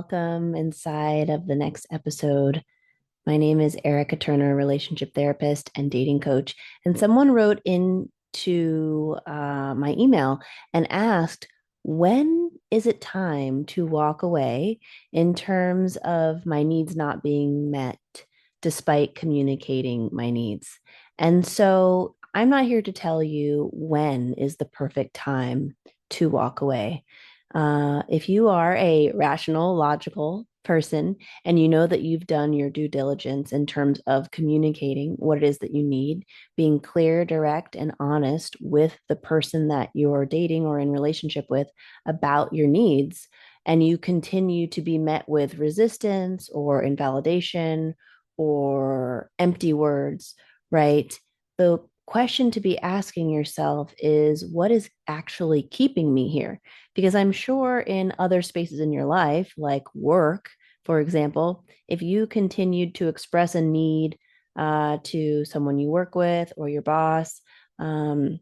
welcome inside of the next episode. My name is Erica Turner, relationship therapist and dating coach. And someone wrote into my email and asked, when is it time to walk away in terms of my needs not being met despite communicating my needs? And so I'm not here to tell you when is the perfect time to walk away. If you are a rational, logical person and you know that you've done your due diligence in terms of communicating what it is that you need, being clear, direct, and honest with the person that you're dating or in relationship with about your needs, and you continue to be met with resistance or invalidation or empty words, right? The question to be asking yourself is, what is actually keeping me here? Because I'm sure in other spaces in your life, like work, for example, if you continued to express a need to someone you work with or your boss, um,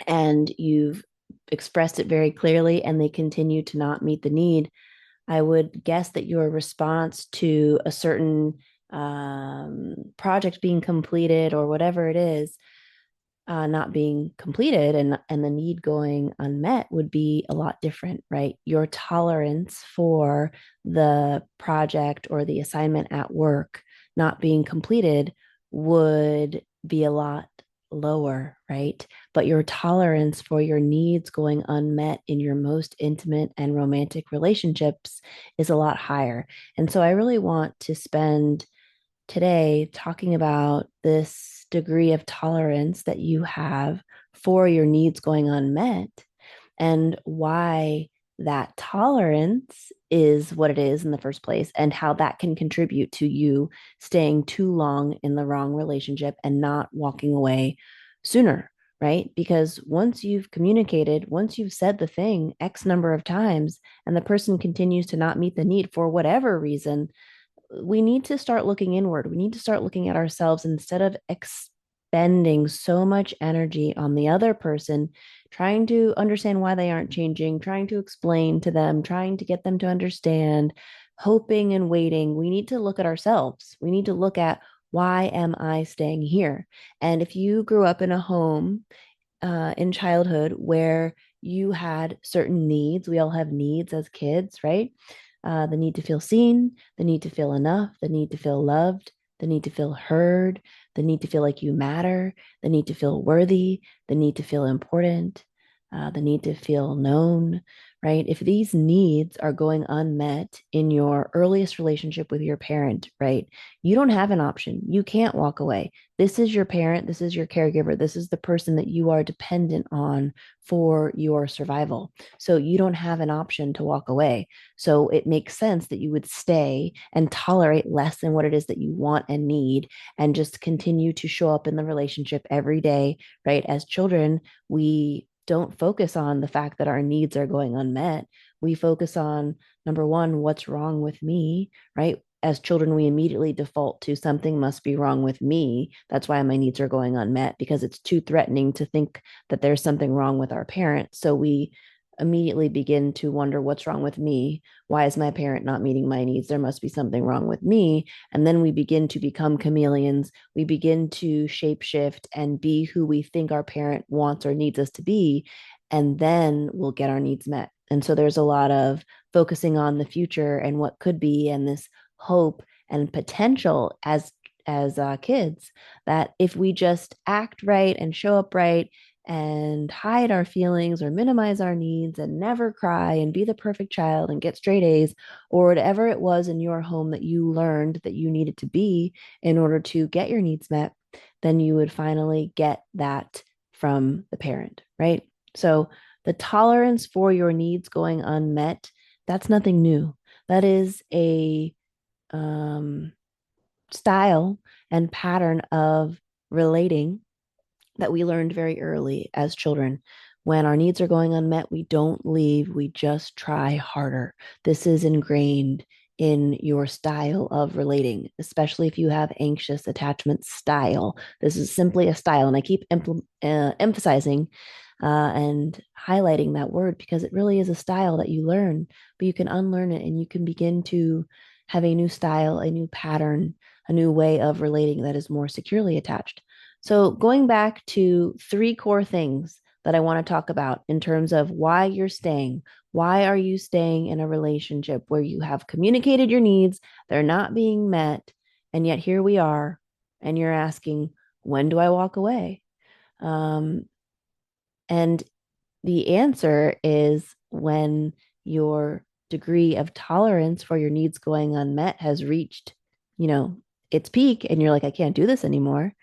and you've expressed it very clearly and they continue to not meet the need, I would guess that your response to a certain project being completed or whatever it is not being completed and the need going unmet would be a lot different, right? Your tolerance for the project or the assignment at work not being completed would be a lot lower, right? But your tolerance for your needs going unmet in your most intimate and romantic relationships is a lot higher. And so I really want to spend today talking about this degree of tolerance that you have for your needs going unmet and why that tolerance is what it is in the first place and how that can contribute to you staying too long in the wrong relationship and not walking away sooner, right? Because once you've communicated, once you've said the thing X number of times and the person continues to not meet the need for whatever reason, we need to start looking inward. We need to start looking at ourselves instead of expending so much energy on the other person, trying to understand why they aren't changing, trying to explain to them, trying to get them to understand, hoping and waiting. We need to look at ourselves. We need to look at, why am I staying here? And if you grew up in a home in childhood where you had certain needs, we all have needs as kids, right? The need to feel seen, the need to feel enough, the need to feel loved, the need to feel heard, the need to feel like you matter, the need to feel worthy, the need to feel important, the need to feel known, right? If these needs are going unmet in your earliest relationship with your parent, right, you don't have an option. You can't walk away. This is your parent. This is your caregiver. This is the person that you are dependent on for your survival. So you don't have an option to walk away. So it makes sense that you would stay and tolerate less than what it is that you want and need and just continue to show up in the relationship every day, right? As children, we don't focus on the fact that our needs are going unmet. We focus on, number one, what's wrong with me, right? As children, we immediately default to something must be wrong with me. That's why my needs are going unmet, because it's too threatening to think that there's something wrong with our parent. So we immediately begin to wonder, what's wrong with me? Why is my parent not meeting my needs? There must be something wrong with me. And then we begin to become chameleons. We begin to shapeshift and be who we think our parent wants or needs us to be. And then we'll get our needs met. And so there's a lot of focusing on the future and what could be, and this hope and potential as kids, that if we just act right and show up right and hide our feelings or minimize our needs and never cry and be the perfect child and get straight A's or whatever it was in your home that you learned that you needed to be in order to get your needs met, then you would finally get that from the parent, right? So the tolerance for your needs going unmet, that's nothing new. That is a um, style and pattern of relating that we learned very early as children. When our needs are going unmet, we don't leave, we just try harder. This is ingrained in your style of relating, especially if you have anxious attachment style. This is simply a style. And I keep emphasizing and highlighting that word because it really is a style that you learn, but you can unlearn it and you can begin to have a new style, a new pattern, a new way of relating that is more securely attached. So, going back to three core things that I want to talk about in terms of why you're staying. Why are you staying in a relationship where you have communicated your needs, they're not being met, and yet here we are, and you're asking, when do I walk away? Um, and the answer is when your degree of tolerance for your needs going unmet has reached, you know, its peak and you're like, I can't do this anymore,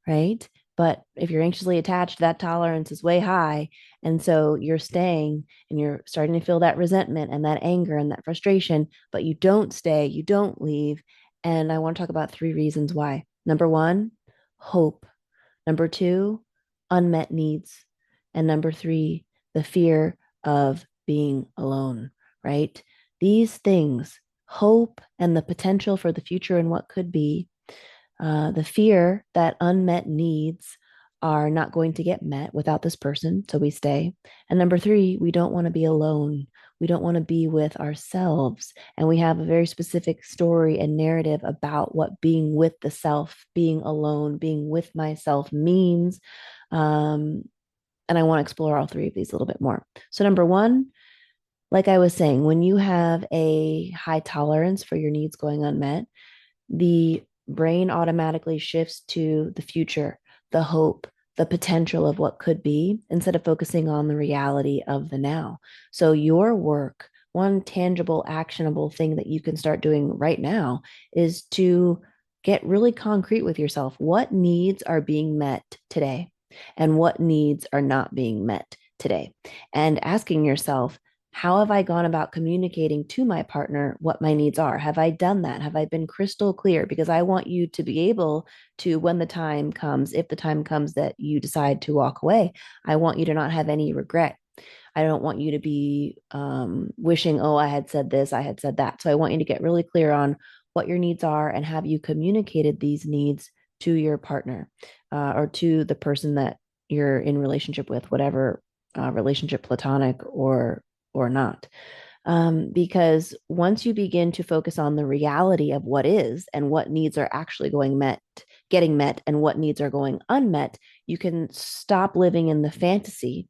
right? But if you're anxiously attached, that tolerance is way high. And so you're staying and you're starting to feel that resentment and that anger and that frustration, but you don't stay, you don't leave. And I want to talk about three reasons why. Number one, hope. Number two, unmet needs. And number three, the fear of being alone, right? These things, hope and the potential for the future and what could be, the fear that unmet needs are not going to get met without this person, so we stay. And number three, we don't want to be alone. We don't want to be with ourselves. And we have a very specific story and narrative about what being with the self, being alone, being with myself means. Um, and I want to explore all three of these a little bit more. So, number one, like I was saying, when you have a high tolerance for your needs going unmet, the brain automatically shifts to the future, the hope, the potential of what could be, instead of focusing on the reality of the now. So, your work, one tangible, actionable thing that you can start doing right now is to get really concrete with yourself. What needs are being met today? And what needs are not being met today? And asking yourself, how have I gone about communicating to my partner what my needs are? Have I done that? Have I been crystal clear? Because I want you to be able to, when the time comes, if the time comes that you decide to walk away, I want you to not have any regret. I don't want you to be wishing, oh, I had said this, I had said that. So I want you to get really clear on what your needs are and have you communicated these needs to your partner or to the person that you're in relationship with, whatever relationship, platonic or not. Because once you begin to focus on the reality of what is and what needs are actually getting met, and what needs are going unmet, you can stop living in the fantasy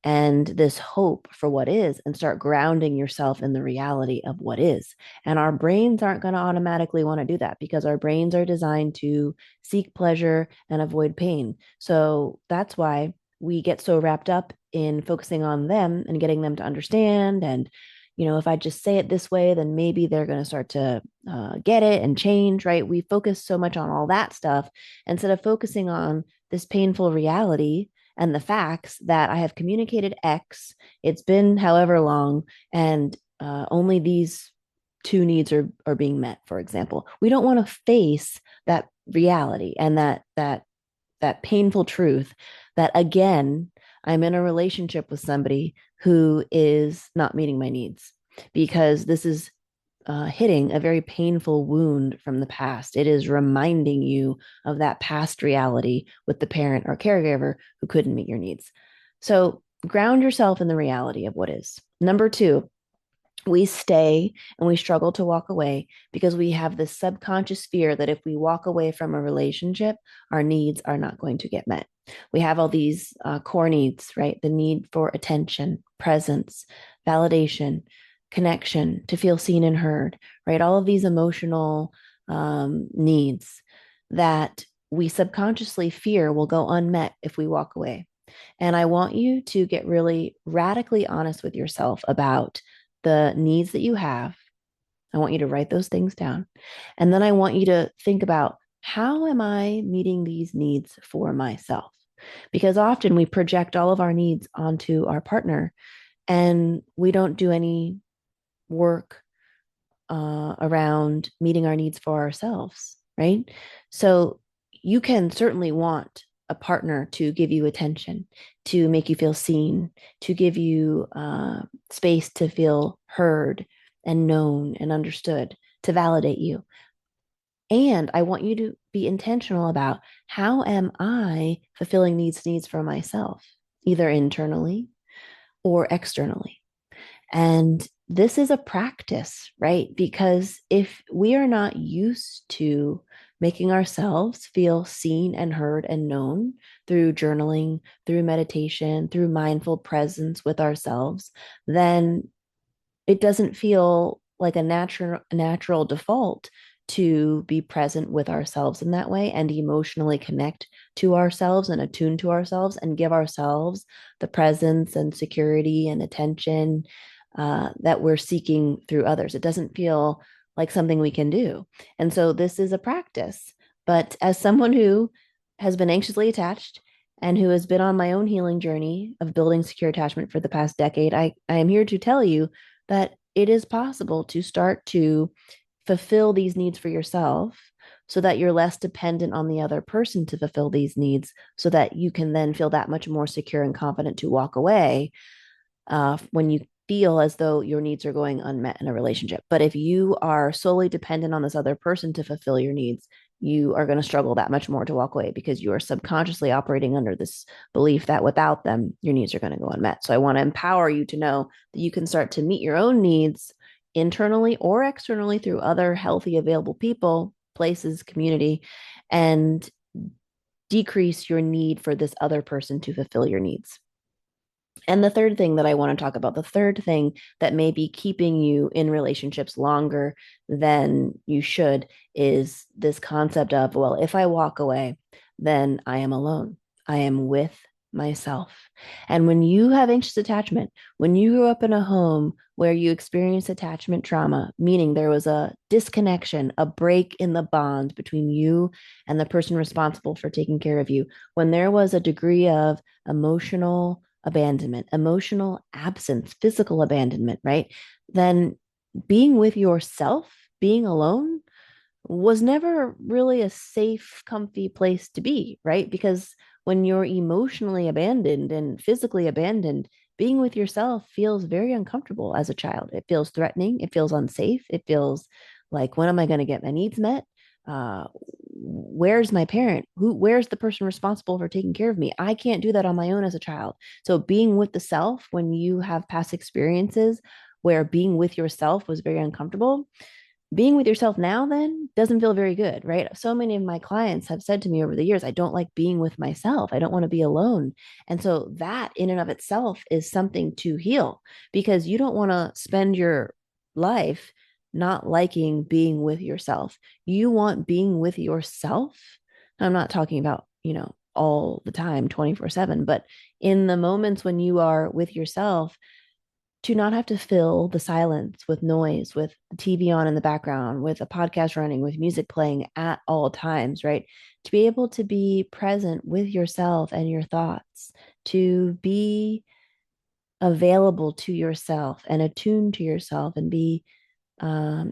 and this hope for what is and start grounding yourself in the reality of what is. And our brains aren't going to automatically want to do that because our brains are designed to seek pleasure and avoid pain. So that's why we get so wrapped up in focusing on them and getting them to understand. And, if I just say it this way, then maybe they're going to start to get it and change, right? We focus so much on all that stuff instead of focusing on this painful reality and the facts that I have communicated X, it's been however long, and only these two needs are being met, for example. We don't want to face that reality and that painful truth that again, I'm in a relationship with somebody who is not meeting my needs because this is hitting a very painful wound from the past. It is reminding you of that past reality with the parent or caregiver who couldn't meet your needs. So ground yourself in the reality of what is. Number two, we stay and we struggle to walk away because we have this subconscious fear that if we walk away from a relationship, our needs are not going to get met. We have all these core needs, right? The need for attention, presence, validation, connection, to feel seen and heard, right? All of these emotional needs that we subconsciously fear will go unmet if we walk away. And I want you to get really radically honest with yourself about the needs that you have. I want you to write those things down. And then I want you to think about, how am I meeting these needs for myself? Because often we project all of our needs onto our partner and we don't do any work around meeting our needs for ourselves, right? So you can certainly want a partner to give you attention, to make you feel seen, to give you space to feel heard and known and understood, to validate you. And I want you to be intentional about, how am I fulfilling these needs for myself? either internally or externally. And this is a practice, right? Because if we are not used to making ourselves feel seen and heard and known through journaling, through meditation, through mindful presence with ourselves, then it doesn't feel like a natural default to be present with ourselves in that way and emotionally connect to ourselves and attune to ourselves and give ourselves the presence and security and attention that we're seeking through others. It doesn't feel like something we can do. And so this is a practice. But as someone who has been anxiously attached and who has been on my own healing journey of building secure attachment for the past decade, I am here to tell you that it is possible to start to fulfill these needs for yourself so that you're less dependent on the other person to fulfill these needs, so that you can then feel that much more secure and confident to walk away when you feel as though your needs are going unmet in a relationship. But if you are solely dependent on this other person to fulfill your needs, you are going to struggle that much more to walk away because you are subconsciously operating under this belief that without them, your needs are going to go unmet. So I want to empower you to know that you can start to meet your own needs internally or externally through other healthy, available people, places, community, and decrease your need for this other person to fulfill your needs. And the third thing that I want to talk about, the third thing that may be keeping you in relationships longer than you should, is this concept of, well, if I walk away, then I am alone. I am with myself. And when you have anxious attachment, when you grew up in a home where you experienced attachment trauma, meaning there was a disconnection, a break in the bond between you and the person responsible for taking care of you, when there was a degree of emotional abandonment, emotional absence, physical abandonment, right? Then being with yourself, being alone, was never really a safe, comfy place to be, right? Because when you're emotionally abandoned and physically abandoned, being with yourself feels very uncomfortable as a child. It feels threatening. It feels unsafe. It feels like, when am I going to get my needs met? Where's my parent? Where's the person responsible for taking care of me? I can't do that on my own as a child. So being with the self, when you have past experiences where being with yourself was very uncomfortable, being with yourself now then doesn't feel very good, right? So many of my clients have said to me over the years, I don't like being with myself. I don't want to be alone. And so that in and of itself is something to heal, because you don't want to spend your life not liking being with yourself. You want being with yourself. I'm not talking about, all the time, 24/7, but in the moments when you are with yourself, to not have to fill the silence with noise, with the TV on in the background, with a podcast running, with music playing at all times, right? To be able to be present with yourself and your thoughts, to be available to yourself and attuned to yourself, and be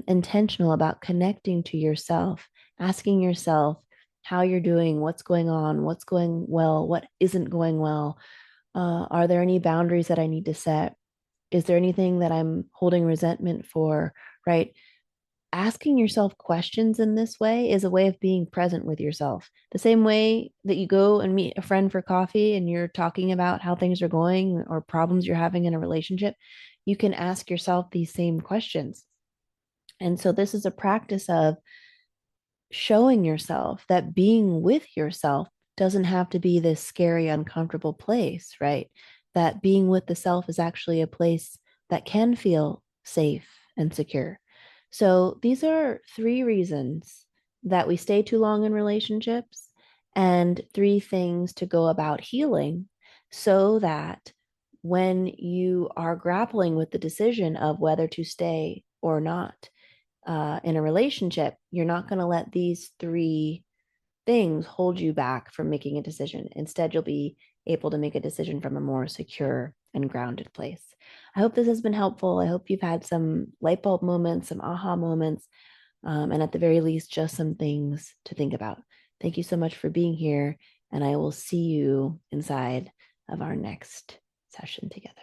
intentional about connecting to yourself, asking yourself how you're doing, what's going on, what's going well, what isn't going well. Are there any boundaries that I need to set? Is there anything that I'm holding resentment for? Right? Asking yourself questions in this way is a way of being present with yourself. The same way that you go and meet a friend for coffee and you're talking about how things are going or problems you're having in a relationship, you can ask yourself these same questions. And so this is a practice of showing yourself that being with yourself doesn't have to be this scary, uncomfortable place, right? That being with the self is actually a place that can feel safe and secure. So these are three reasons that we stay too long in relationships, and three things to go about healing, so that when you are grappling with the decision of whether to stay or not, in a relationship, you're not going to let these three things hold you back from making a decision. Instead, you'll be able to make a decision from a more secure and grounded place. I hope this has been helpful. I hope you've had some light bulb moments, some aha moments, and at the very least, just some things to think about. Thank you so much for being here, and I will see you inside of our next session together.